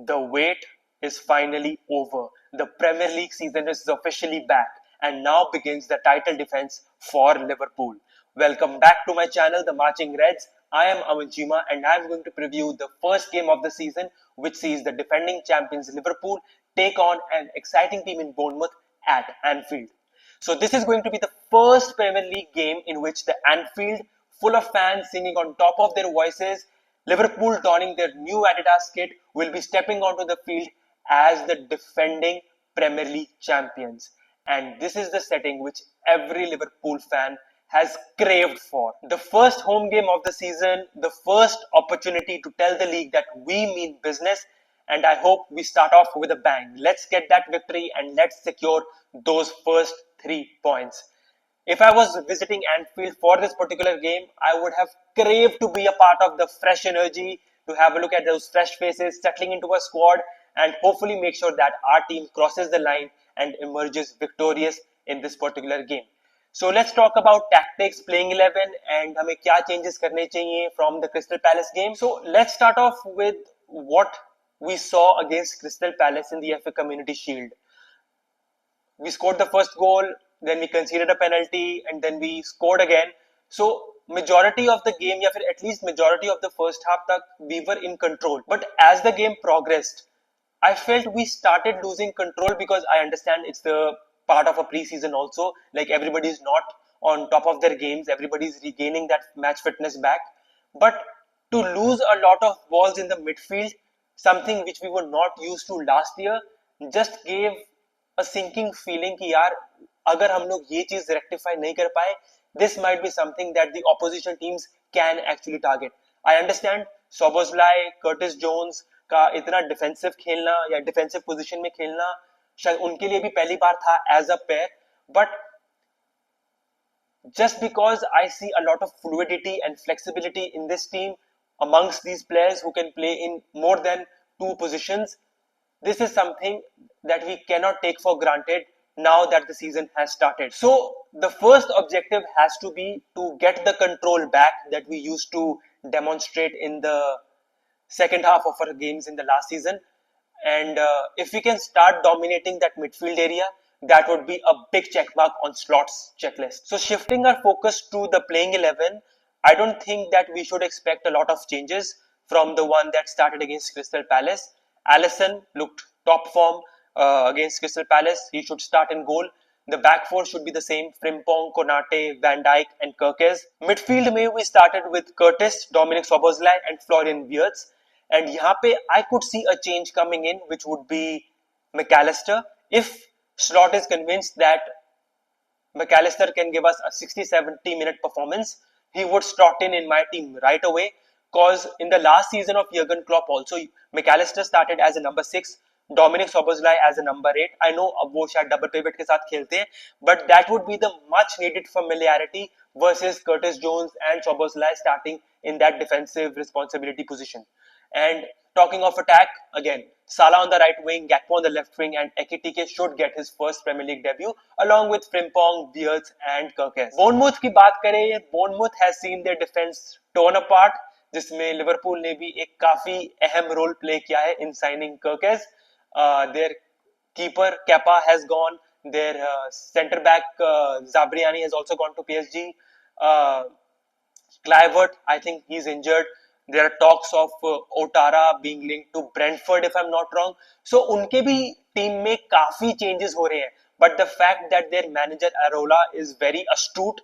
The wait is finally over. The Premier League season is officially back, and now begins the title defense for Liverpool. Welcome back to my channel, The Marching Reds. I am Amanjima, and I am going to preview the first game of the season, which sees the defending champions Liverpool take on an exciting team in Bournemouth at Anfield. So this is going to be the first Premier League game in which the Anfield, full of fans singing on top of their voices, Liverpool donning their new Adidas kit, will be stepping onto the field as the defending Premier League champions. And this is the setting which every Liverpool fan has craved for. The first home game of the season, the first opportunity to tell the league that we mean business, and I hope we start off with a bang. Let's get that victory and let's secure those first 3 points. If I was visiting Anfield for this particular game, I would have craved to be a part of the fresh energy, to have a look at those fresh faces settling into a squad, and hopefully make sure that our team crosses the line and emerges victorious in this particular game. So let's talk about tactics, playing 11, and हमें क्या changes करने चाहिए from the Crystal Palace game. So let's start off with what we saw against Crystal Palace in the FA Community Shield. We scored the first goal, then we conceded a penalty, and then we scored again. So majority of the game, या फिर at least majority of the first half तक we were in control. But as the game progressed, I felt we started losing control, because I understand it's the part of a preseason also. Like, everybody is not on top of their games, everybody is regaining that match fitness back. But to lose a lot of balls in the midfield, something which we were not used to last year, just gave a sinking feeling कि यार अगर हम लोग ये चीज rectify नहीं कर पाए, this might be something that the opposition teams can actually target. I understand Szoboszlai, Curtis Jones का इतना डिफेंसिव खेलना या डिफेंसिव पोजीशन में खेलना शायद उनके लिए भी पहली बार था as a pair, but just because I see a lot of fluidity and flexibility in this team amongst these players who can play in more than two positions, this is something that we cannot take for granted now that the season has started. So the first objective has to be to get the control back that we used to demonstrate in the second half of our games in the last season. And if we can start dominating that midfield area, that would be a big check mark on Slot's checklist. So shifting our focus to the playing 11, I don't think that we should expect a lot of changes from the one that started against Crystal Palace. Alisson looked top form against Crystal Palace. He should start in goal. The back four should be the same: Frimpong, Konate, Van Dijk and Kirkes. Midfield में we started with Curtis, Dominic Szoboszlai and Florian Wirtz. And यहाँ पे I could see a change coming in, which would be McAllister. If Slot is convinced that McAllister can give us a 60-70 minute performance, he would slot in my team right away. Because in the last season of Jurgen Klopp also, McAllister started as a number 6, Dominic Szoboszlai as a number 8. I know अब वो शायद double pivot के साथ खेलते हैं, but that would be the much needed familiarity versus Curtis Jones and Szoboszlai starting in that defensive responsibility position. And talking of attack, again, Salah on the right wing, Gakpo on the left wing, and Ekitike should get his first Premier League debut along with Frimpong, Wirtz and Kirkes. Bournemouth की बात करें, Bournemouth has seen their defense torn apart, जिसमें Liverpool ने भी एक काफी अहम role play किया है in signing Kirkes. Their keeper Kepa has gone. Their centre back Zabriani has also gone to PSG. Kluivert, I think he's injured. There are talks of Otara being linked to Brentford, if I'm not wrong. So उनके भी team में काफी changes हो रहे हैं. But the fact that their manager Arola is very astute,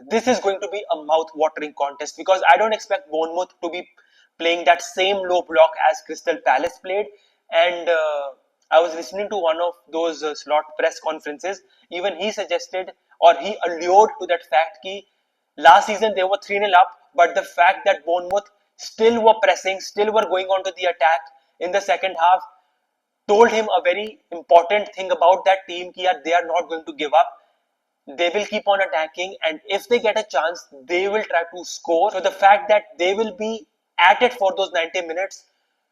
this is going to be a mouth-watering contest, because I don't expect Bournemouth to be playing that same low block as Crystal Palace played. And I was listening to one of those Slot press conferences. Even he suggested, or he allured to that fact that last season they were 3-0 up, but the fact that Bournemouth still were pressing, still were going on to the attack in the second half, told him a very important thing about that team, that they are not going to give up. They will keep on attacking, and if they get a chance, they will try to score. So the fact that they will be at it for those 90 minutes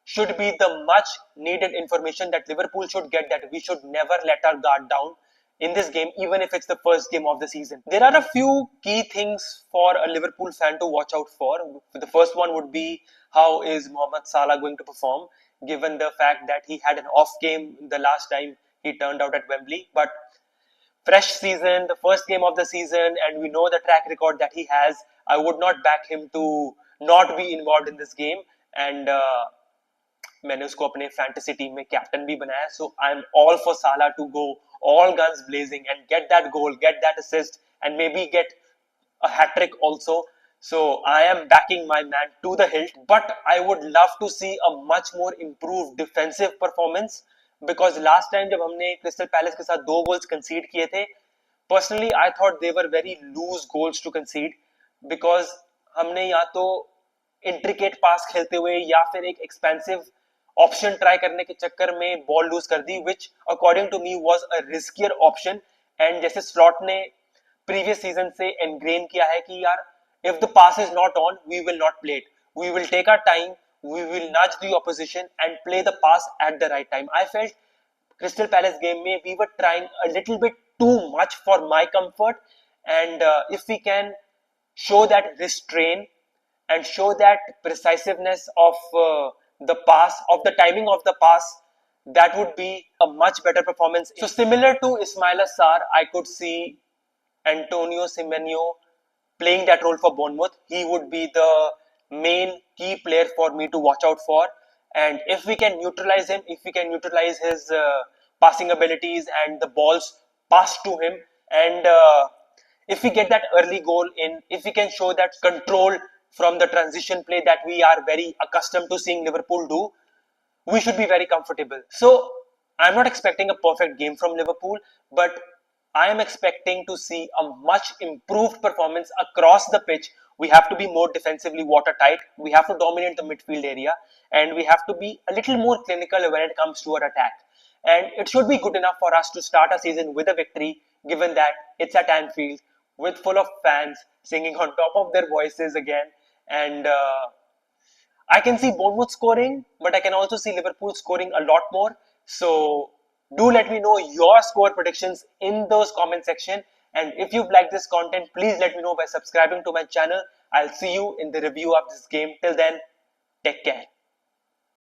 should be the much needed information that Liverpool should get, that we should never let our guard down in this game, even if it's the first game of the season. There are a few key things for a Liverpool fan to watch out for. The first one would be, how is Mohamed Salah going to perform? given the fact that he had an off game the last time he turned out at Wembley. But fresh season, the first game of the season, and we know the track record that he has. I would not back him to not be involved in this game. And मैंने उसको अपने fantasy team में captain भी बनाया. So I'm all for Salah to go all guns blazing and get that goal, get that assist, and maybe get a hat trick also. So I am backing my man to the hilt, but I would love to see a much more improved defensive performance because last time जब हमने crystal palace के साथ 2 goals concede किए थे, personally I thought they were very loose goals to concede because हमने या तो intricate पास खेलते हुए या फिर एक एक्सपेंसिव ऑप्शन ट्राई करने के चक्कर में बॉल लूज कर दी which according to me was a riskier option. And जैसे स्लॉट ने प्रीवियस सीजन से एनग्रेन किया है कि यार if the pass is not on we will not play it, we will take our time, we will nudge the opposition and play the pass at the right time. I felt Crystal Palace game में we were trying a little bit too much for my comfort, and if we can show that restraint and show that precisiveness of the pass, of the timing of the pass, that would be a much better performance. So similar to Ismaila Sarr, I could see Antonio Semenyo playing that role for Bournemouth. He would be the main key player for me to watch out for. And if we can neutralize him, if we can neutralize his passing abilities and the balls passed to him, and if we get that early goal in, if we can show that control from the transition play that we are very accustomed to seeing Liverpool do, we should be very comfortable. So I'm not expecting a perfect game from Liverpool, but I am expecting to see a much improved performance across the pitch. We have to be more defensively watertight. We have to dominate the midfield area, and we have to be a little more clinical when it comes to our attack. And it should be good enough for us to start a season with a victory, given that it's at Anfield, with full of fans singing on top of their voices again. And I can see Bournemouth scoring, but I can also see Liverpool scoring a lot more. So do let me know your score predictions in those comment section. And if you've liked this content, please let me know by subscribing to my channel. I'll see you in the review of this game. Till then, take care.